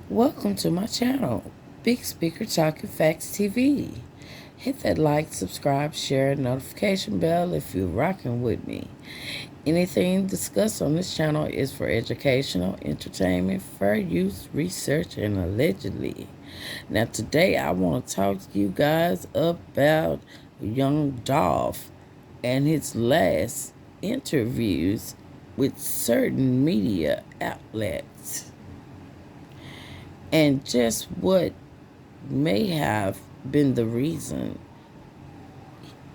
Welcome to my channel, Big Speaker Talking Facts TV. Hit that like, subscribe, share, and notification bell if you're rocking with me. Anything discussed on this channel is for educational, entertainment, fair use, research, and allegedly. Now today I want to talk to you guys about young Dolph and his last interviews with certain media outlets, and just what may have been the reason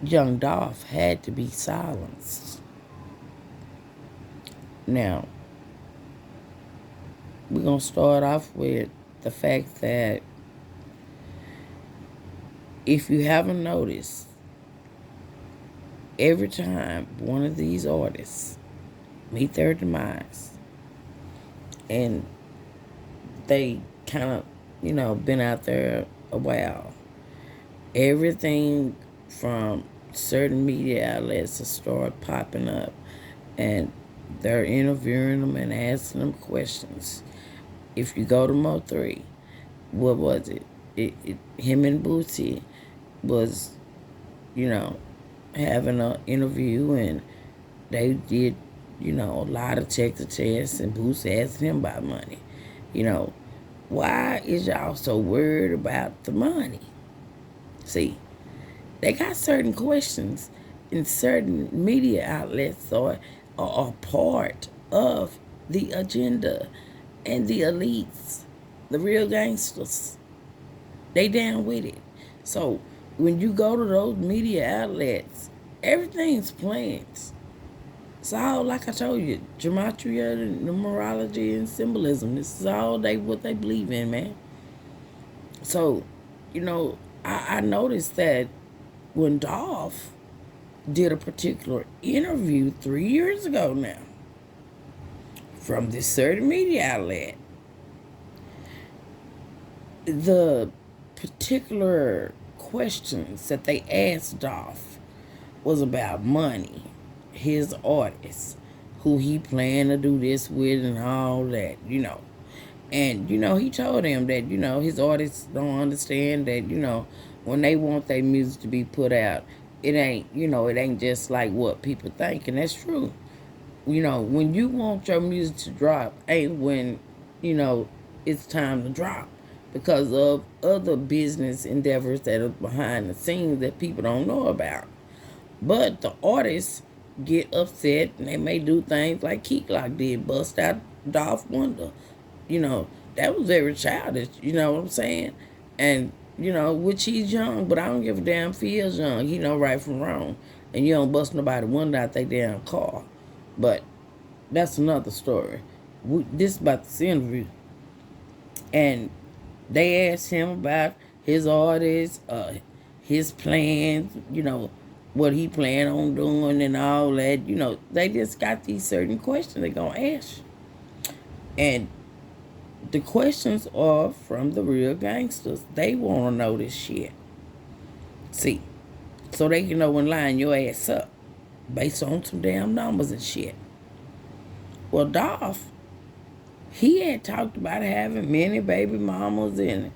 young Dolph had to be silenced. Now, we're going to start off with the fact that if you haven't noticed, every time one of these artists meet their demise and they kind of, been out there a while, everything from certain media outlets will start popping up and they're interviewing them and asking them questions. If you go to Mo3, what was it? Him and Bootsy was, having an interview, and they did, a lot of tests, and Bootsy asked him about money. Why is y'all so worried about the money? See, they got certain questions, and certain media outlets are part of the agenda, and the elites, the real gangsters, they down with it. So when you go to those media outlets, everything's plans. It's all, like I told you, gematria, numerology, and symbolism. This is all what they believe in, man. So, I noticed that when Dolph did a particular interview 3 years ago now from this certain media outlet, the particular questions that they asked Dolph was about money, his artists, who he planned to do this with, and all that, And, he told them that, his artists don't understand that, when they want their music to be put out, it ain't just like what people think. And that's true. When you want your music to drop, ain't when, it's time to drop, because of other business endeavors that are behind the scenes that people don't know about. But the artists get upset, and they may do things like Key Glock did, bust out Dolph Wonder. That was very childish, you know what I'm saying? And, which he's young, but I don't give a damn if he is young. He know right from wrong. And you don't bust nobody wonder out their damn car. But that's another story. This is about this interview. And they asked him about his artists, his plans, what he planned on doing and all that. They just got these certain questions they're going to ask. And the questions are from the real gangsters. They want to know this shit. See, so they can know when line your ass up based on some damn numbers and shit. Well, Dolph, he had talked about having many baby mamas, and,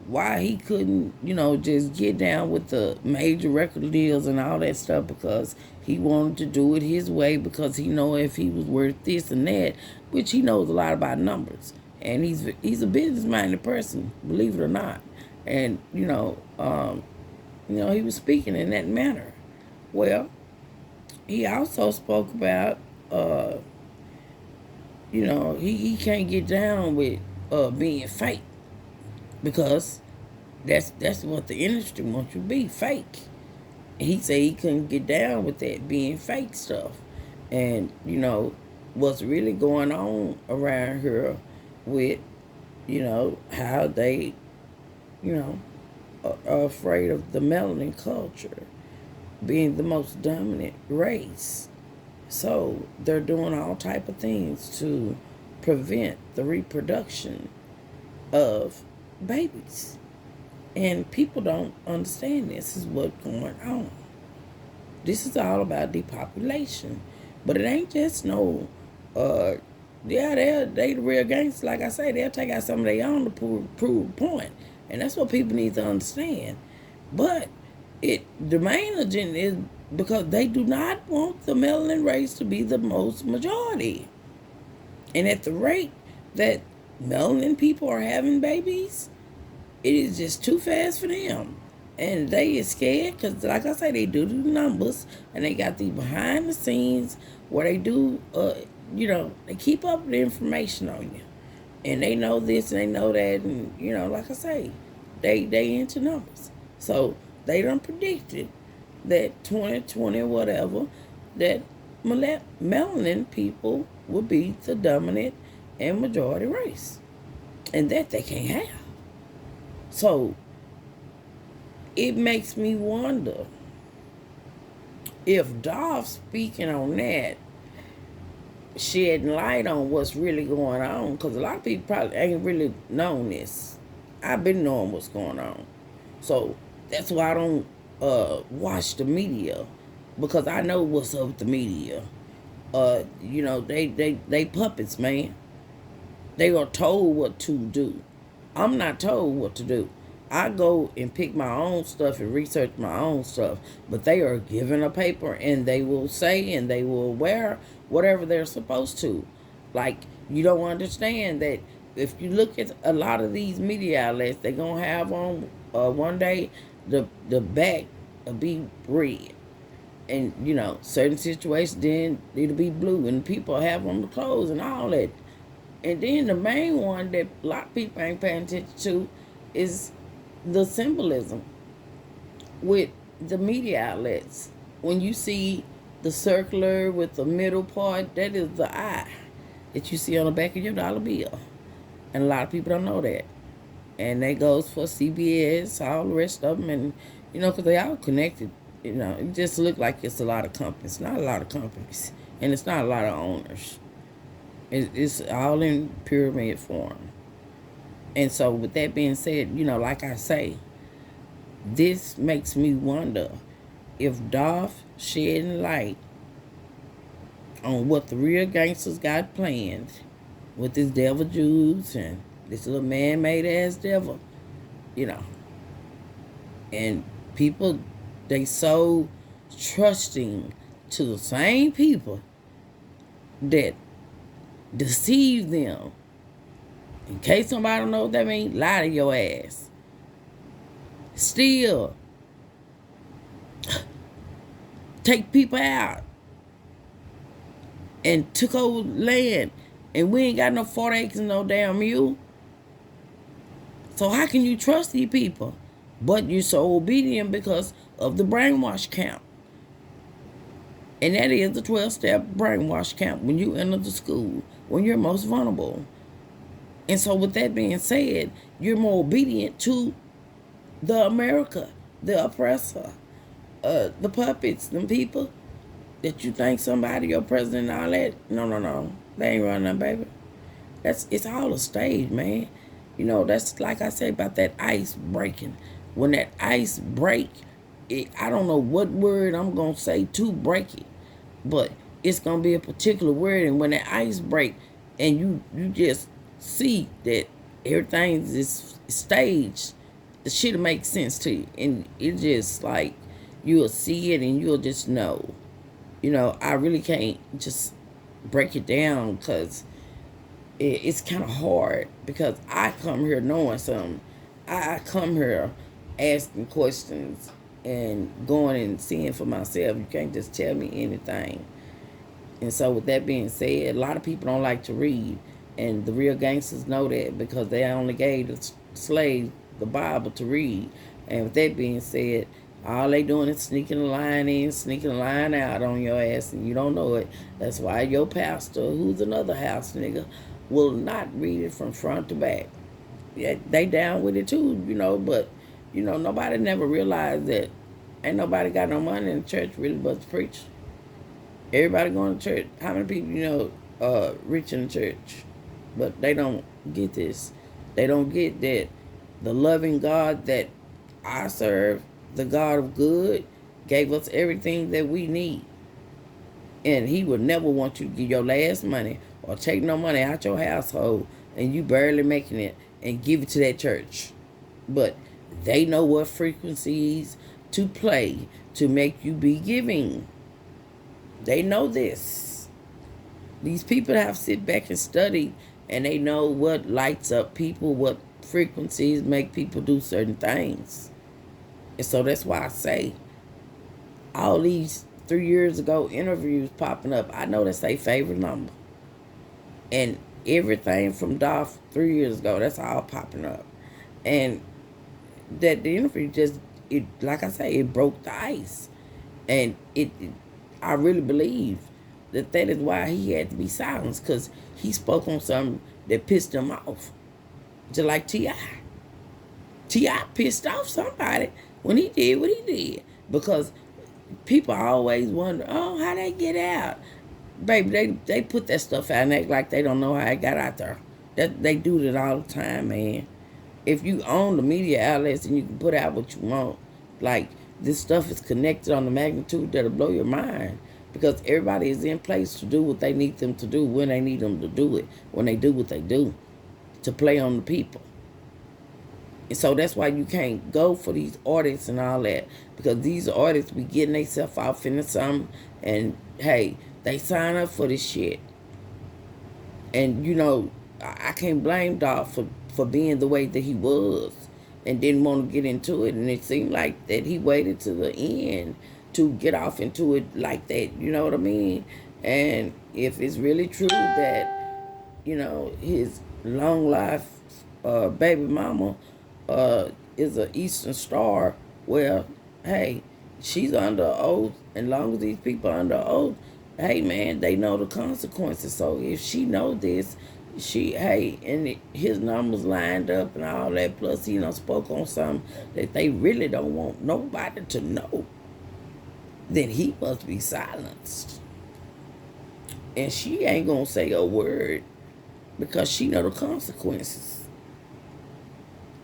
why he couldn't, just get down with the major record deals and all that stuff, because he wanted to do it his way, because he know if he was worth this and that, which he knows a lot about numbers. And he's a business-minded person, believe it or not. And, he was speaking in that manner. Well, he also spoke about, he can't get down with being fake, because that's what the industry wants you to be, fake. And he said he couldn't get down with that being fake stuff. And, what's really going on around here with, how they, are afraid of the melanin culture being the most dominant race. So they're doing all type of things to prevent the reproduction of babies. And people don't understand this is what's going on. This is all about depopulation. But it ain't just no Yeah, they the real gangsters. Like I say, they'll take out some of their own to prove a point, and that's what people need to understand. But the main agenda is because they do not want the melanin race to be the most majority, and at the rate that melanin people are having babies, it is just too fast for them. And they is scared because, like I say, they do the numbers and they got these behind the scenes where they do, they keep up the information on you. And they know this and they know that. And, like I say, they into numbers. So they done predicted that 2020 or whatever, that melanin people will be the dominant and majority race. And that they can't have. So it makes me wonder if Dolph speaking on that, shedding light on what's really going on, because a lot of people probably ain't really known this. I've been knowing what's going on. So that's why I don't watch the media, because I know what's up with the media. They puppets, man. They are told what to do. I'm not told what to do. I go and pick my own stuff and research my own stuff. But they are given a paper and they will say and they will wear whatever they're supposed to. Like, you don't understand that if you look at a lot of these media outlets, they're going to have on one day the back will be red. And, certain situations, then it'll be blue. And people have on the clothes and all that. And then the main one that a lot of people ain't paying attention to is the symbolism with the media outlets. When you see the circular with the middle part, that is the eye that you see on the back of your dollar bill. And a lot of people don't know that. And that goes for CBS, all the rest of them. And, because they all connected. It just look like it's a lot of companies. Not a lot of companies. And it's not a lot of owners. It's all in pyramid form. And so with that being said, like I say, this makes me wonder if Dolph shedding light on what the real gangsters got planned with this devil Jews and this little man-made ass devil, and people, they so trusting to the same people that deceive them. In case somebody don't know what that means, lie to your ass. Steal. Take people out. And took over land. And we ain't got no 40 acres and no damn mule. So how can you trust these people? But you're so obedient because of the brainwash camp. And that is the 12-step brainwash camp when you enter the school, when you're most vulnerable. And so with that being said, you're more obedient to the America, the oppressor, the puppets, them people that you think somebody, your president and all that. No. They ain't running that, baby. It's all a stage, man. That's like I said about that ice breaking. When that ice break, I don't know what word I'm going to say to break it. But it's going to be a particular word. And when that ice break and you just see that everything is staged, the shit'll make sense to you. And it just like, you'll see it and you'll just know. I really can't just break it down because it's kind of hard, because I come here knowing something. I come here asking questions and going and seeing for myself. You can't just tell me anything. And so with that being said, a lot of people don't like to read. And the real gangsters know that because they only gave the slaves the Bible to read. And with that being said, all they doing is sneaking a line in, sneaking a line out on your ass, and you don't know it. That's why your pastor, who's another house nigga, will not read it from front to back. Yeah, they down with it too, but, nobody never realized that ain't nobody got no money in the church really but to preach. Everybody going to church. How many people, rich in the church? But they don't get this. They don't get that the loving God that I serve, the God of good, gave us everything that we need. And he would never want you to give your last money or take no money out your household and you barely making it and give it to that church. But they know what frequencies to play to make you be giving. They know this. These people have sit back and studied, and they know what lights up people, what frequencies make people do certain things. And so that's why I say all these 3 years ago interviews popping up, I know that's their favorite number. And everything from Dolph 3 years ago, that's all popping up. And that the interview just, it, like I say, it broke the ice. And I really believe that is why he had to be silenced, because he spoke on something that pissed him off. Just like T.I. T.I. pissed off somebody when he did what he did. Because people always wonder, oh, how they get out? Baby, they put that stuff out and act like they don't know how it got out there. They do that all the time, man. If you own the media outlets and you can put out what you want, like, this stuff is connected on the magnitude that'll blow your mind. Because everybody is in place to do what they need them to do when they need them to do it. When they do what they do. To play on the people. And so that's why you can't go for these artists and all that. Because these artists be getting themselves off into something. And, hey, they sign up for this shit. And, you know, I can't blame Dolph for being the way that he was. And didn't want to get into it. And it seemed like that he waited to the end to get off into it like that. You know what I mean? And if it's really true that, you know, his long life baby mama is an Eastern Star, well, hey, she's under oath. And long as these people are under oath, hey, man, they know the consequences. So if she know this, and his numbers lined up and all that, plus he done spoke on something that they really don't want nobody to know, then he must be silenced. And she ain't gonna say a word because she know the consequences.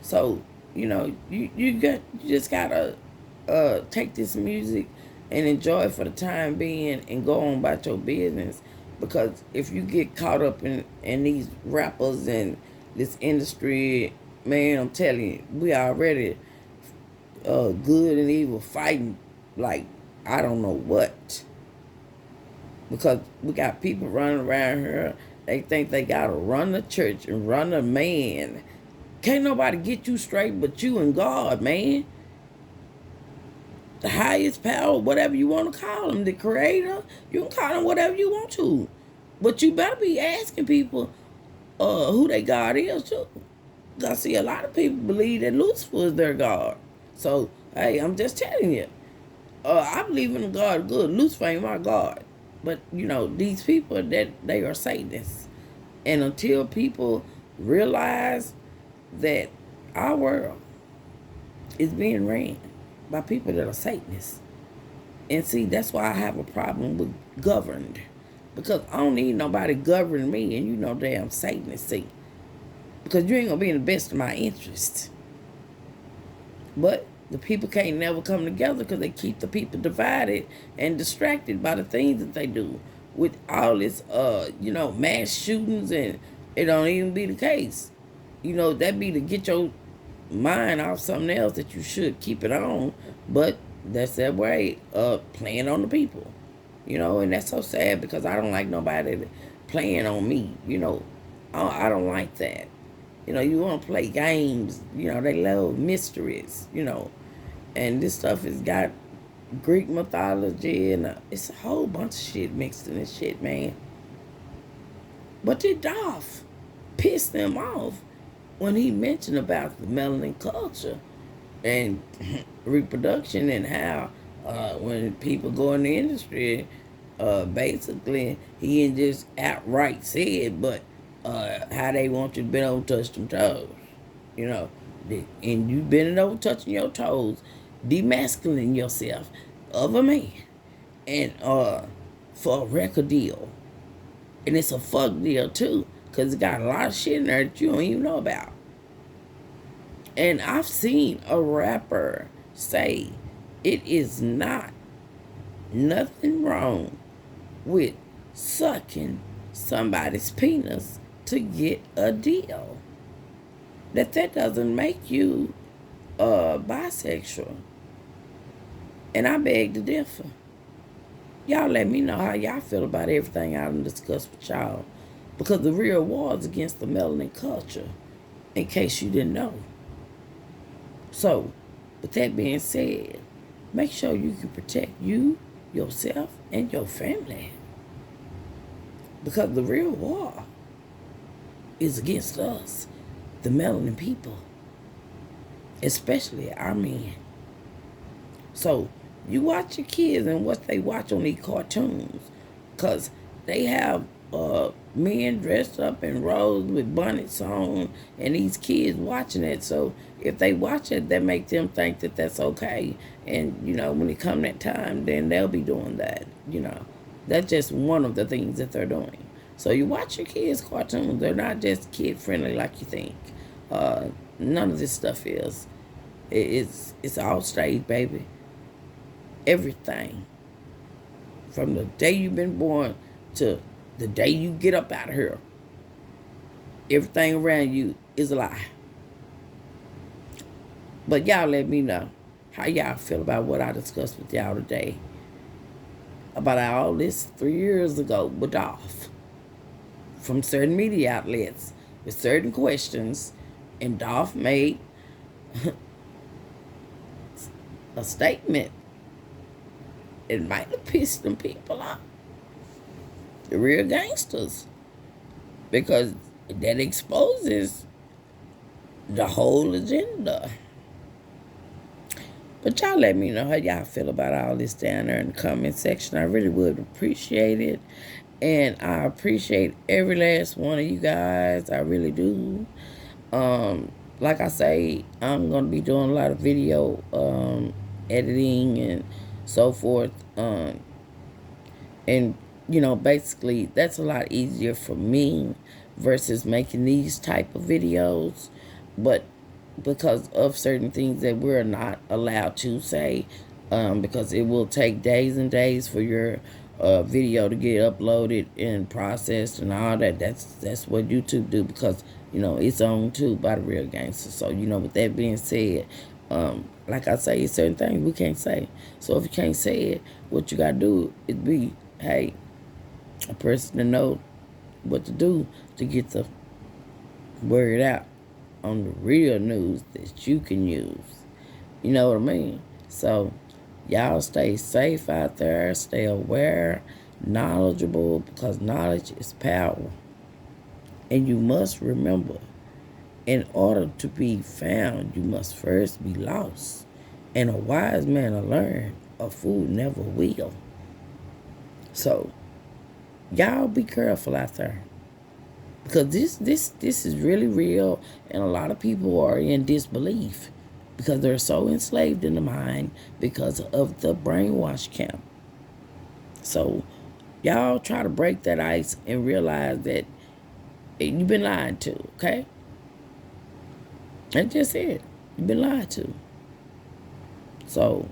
So, you know, you just gotta take this music and enjoy it for the time being and go on about your business. Because if you get caught up in these rappers and this industry, man, I'm telling you, we already good and evil fighting like I don't know what. Because we got people running around here, they think they gotta run the church and run a man. Can't nobody get you straight but you and God, man. The highest power, whatever you want to call him, the creator, you can call him whatever you want to. But you better be asking people who their God is too. I see a lot of people believe that Lucifer is their God. So, hey, I'm just telling you. I believe in a God good. Lucifer ain't my God. But, you know, these people, that they are Satanists. And until people realize that our world is being ran by people that are Satanists. And see, that's why I have a problem with governed. Because I don't need nobody governing me, and you know damn Satanist, see. Because you ain't going to be in the best of my interest. But the people can't never come together because they keep the people divided and distracted by the things that they do. With all this, you know, mass shootings, and it don't even be the case. You know, that be to get your mind off something else that you should keep it on, but that's that way playing on the people, you know. And that's so sad because I don't like nobody playing on me, you know. I don't like that, you know. You want to play games, you know, they love mysteries, you know. And this stuff has got Greek mythology and it's a whole bunch of shit mixed in this shit, man. But it Dolph pissed them off when he mentioned about the melanin culture and reproduction, and how when people go in the industry, basically he ain't just outright said, but how they want you to bend over, touch them toes, you know. And you bending over, touching your toes, demasculating yourself of a man, and for a record deal. And it's a fuck deal too, because it got a lot of shit in there that you don't even know about. And I've seen a rapper say it is not nothing wrong with sucking somebody's penis to get a deal. That doesn't make you bisexual. And I beg to differ. Y'all let me know how y'all feel about everything I done discussed with y'all. Because the real war is against the melanin culture, in case you didn't know. So, with that being said, make sure you can protect you, yourself, and your family. Because the real war is against us, the melanin people, especially our men. So, you watch your kids and what they watch on these cartoons, because they have men dressed up in robes with bonnets on, and these kids watching it. So if they watch it, that make them think that that's okay. And when it come that time, then they'll be doing that. That's just one of the things that they're doing. So you watch your kids' cartoons. They're not just kid friendly like you think. None of this stuff is. It's all stage, baby. Everything. From the day you've been born to the day you get up out of here, everything around you is a lie. But y'all let me know how y'all feel about what I discussed with y'all today. About all this 3 years ago with Dolph. From certain media outlets with certain questions. And Dolph made a statement. It might have pissed them people off. The real gangsters. Because that exposes the whole agenda. But y'all let me know how y'all feel about all this down there in the comment section. I really would appreciate it. And I appreciate every last one of you guys. I really do. Like I say, I'm going to be doing a lot of video editing and so forth. And basically that's a lot easier for me versus making these type of videos. But because of certain things that we're not allowed to say, because it will take days and days for your video to get uploaded and processed and all that. That's what YouTube do, because it's owned too by the real gangsters. So with that being said, like I say, certain things we can't say. So if you can't say it, what you gotta do is be, hey, a person to know what to do to get the word out on the real news that you can use. You know what I mean? So y'all stay safe out there, stay aware, knowledgeable, because knowledge is power. And you must remember, in order to be found, you must first be lost. And a wise man will learn, a fool never will. So y'all be careful out there. Because this is really real, and a lot of people are in disbelief because they're so enslaved in the mind because of the brainwash camp. So y'all try to break that ice and realize that you've been lied to, okay? That's just it. You've been lied to. So,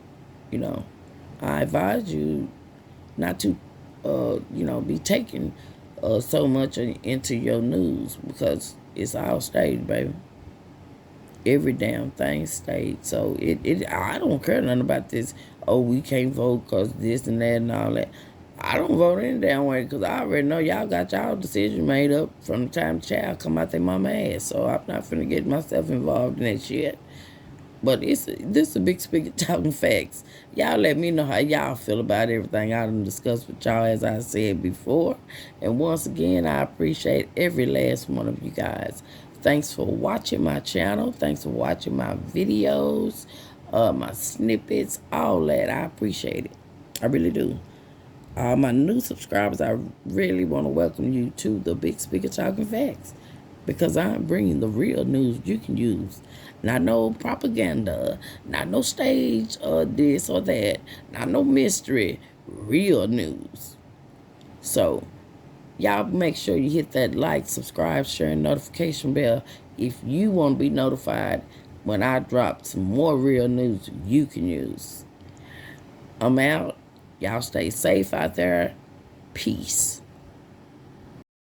I advise you not to, be taken so much into your news, because it's all staged, baby. Every damn thing staged. So I don't care nothing about this. Oh, we can't vote because this and that and all that. I don't vote any damn way, because I already know y'all got y'all decision made up from the time the child come out their mama ass. So I'm not finna get myself involved in that shit. But this is a big spigot talking facts. Y'all let me know how y'all feel about everything I done discussed with y'all, as I said before. And once again, I appreciate every last one of you guys. Thanks for watching my channel. Thanks for watching my videos, my snippets, all that. I appreciate it. I really do. All my new subscribers, I really want to welcome you to the Big Speaker Talking Facts, because I'm bringing the real news you can use. Not no propaganda, not no stage or this or that, not no mystery, real news. So y'all make sure you hit that like, subscribe, share, and notification bell if you want to be notified when I drop some more real news you can use. I'm out. Y'all stay safe out there. Peace.